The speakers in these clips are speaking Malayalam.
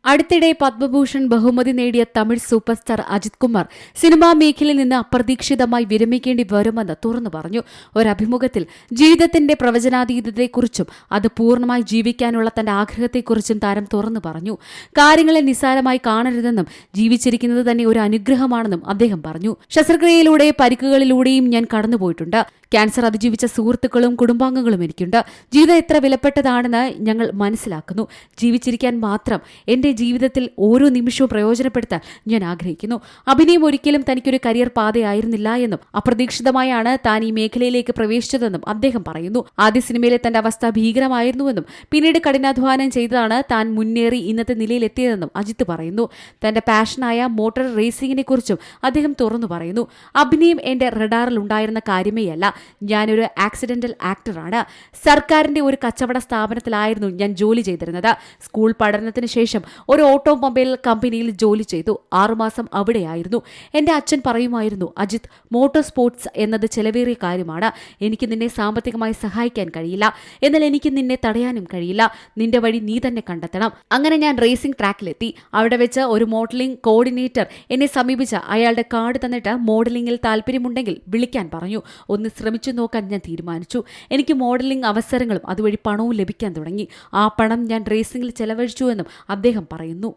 അടുത്തിടെ പത്മഭൂഷൺ ബഹുമതി നേടിയ Tamil super star Ajith Kumar cinema മേഖലയിൽ നിന്ന് അപ്രതീക്ഷിതമായി വിരമിക്കേണ്ടി വരുമെന്ന് തുറന്നു പറഞ്ഞു. ഒരഭിമുഖത്തിൽ ജീവിതത്തിന്റെ പ്രവചനാതീതതയെക്കുറിച്ചും അത് പൂർണ്ണമായി ജീവിക്കാനുള്ള തന്റെ ആഗ്രഹത്തെക്കുറിച്ചും താരം തുറന്നു പറഞ്ഞു. കാര്യങ്ങളെ നിസ്സാരമായി കാണരുതെന്നും ജീവിച്ചിരിക്കുന്നത് തന്നെ ഒരു അനുഗ്രഹമാണെന്നും അദ്ദേഹം പറഞ്ഞു. ശസ്ത്രക്രിയയിലൂടെ പരിക്കുകളിലൂടെയും ഞാൻ കടന്നുപോയിട്ടുണ്ട്. ക്യാൻസർ അതിജീവിച്ച സുഹൃത്തുക്കളും കുടുംബാംഗങ്ങളും എനിക്കുണ്ട്. ജീവിതം എത്ര വിലപ്പെട്ടതാണെന്ന് ഞങ്ങൾ മനസ്സിലാക്കുന്നു. ജീവിച്ചിരിക്കാൻ മാത്രം എന്റെ ജീവിതത്തിൽ ഓരോ നിമിഷവും പ്രയോജനപ്പെടുത്താൻ ഞാൻ ആഗ്രഹിക്കുന്നു. അഭിനയം ഒരിക്കലും തനിക്കൊരു കരിയർ പാതയായിരുന്നില്ല എന്നും അപ്രതീക്ഷിതമായാണ് താൻ ഈ മേഖലയിലേക്ക് പ്രവേശിച്ചതെന്നും അദ്ദേഹം പറയുന്നു. ആദ്യ സിനിമയിലെ തന്റെ അവസ്ഥ ഭീകരമായിരുന്നുവെന്നും പിന്നീട് കഠിനാധ്വാനം ചെയ്താണ് താൻ മുന്നേറി ഇന്നത്തെ നിലയിലെത്തിയതെന്നും അജിത്ത് പറയുന്നു. തന്റെ പാഷനായ മോട്ടോർ റേസിംഗിനെ കുറിച്ചും അദ്ദേഹം തുറന്നു പറയുന്നു. അഭിനയം എന്റെ റഡാറിൽ ഉണ്ടായിരുന്ന കാര്യമേയല്ല. ഞാനൊരു ആക്സിഡന്റൽ ആക്ടറാണ്. സർക്കാരിന്റെ ഒരു കച്ചവട സ്ഥാപനത്തിലായിരുന്നു ഞാൻ ജോലി ചെയ്തിരുന്നത്. സ്കൂൾ പഠനത്തിന് ശേഷം ഒരു ഓട്ടോമൊബൈൽ കമ്പനിയിൽ ജോലി ചെയ്തു. 6 മാസം അവിടെയായിരുന്നു. എന്റെ അച്ഛൻ പറയുമായിരുന്നു, അജിത്ത്, മോട്ടോർ സ്പോർട്സ് എന്നത് ചെലവേറിയ കാര്യമാണ്. എനിക്ക് നിന്നെ സാമ്പത്തികമായി സഹായിക്കാൻ കഴിയില്ല. എന്നാൽ എനിക്ക് നിന്നെ തടയാനും കഴിയില്ല. നിന്റെ വഴി നീ തന്നെ കണ്ടെത്തണം. അങ്ങനെ ഞാൻ റേസിംഗ് ട്രാക്കിലെത്തി. അവിടെ വെച്ച് ഒരു മോഡലിംഗ് കോർഡിനേറ്റർ എന്നെ സമീപിച്ച അയാളുടെ കാർഡ് തന്നിട്ട് മോഡലിംഗിൽ താല്പര്യമുണ്ടെങ്കിൽ വിളിക്കാൻ പറഞ്ഞു. ഒന്ന് ശ്രമിച്ചു നോക്കാൻ ഞാൻ തീരുമാനിച്ചു. എനിക്ക് മോഡലിംഗ് അവസരങ്ങളും അതുവഴി പണവും ലഭിക്കാൻ തുടങ്ങി. ആ പണം ഞാൻ റേസിംഗിൽ ചെലവഴിച്ചുവെന്നും അദ്ദേഹം പറയുന്നു.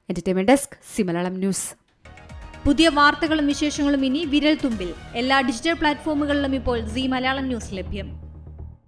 Entertainment desk, C Malayalam news. പുതിയ വാർത്തകളും വിശേഷങ്ങളും ഇനി വിരൽ തുമ്പിൽ. എല്ലാ ഡിജിറ്റൽ പ്ലാറ്റ്ഫോമുകളിലും ഇപ്പോൾ സി മലയാളം ന്യൂസ് ലഭ്യം.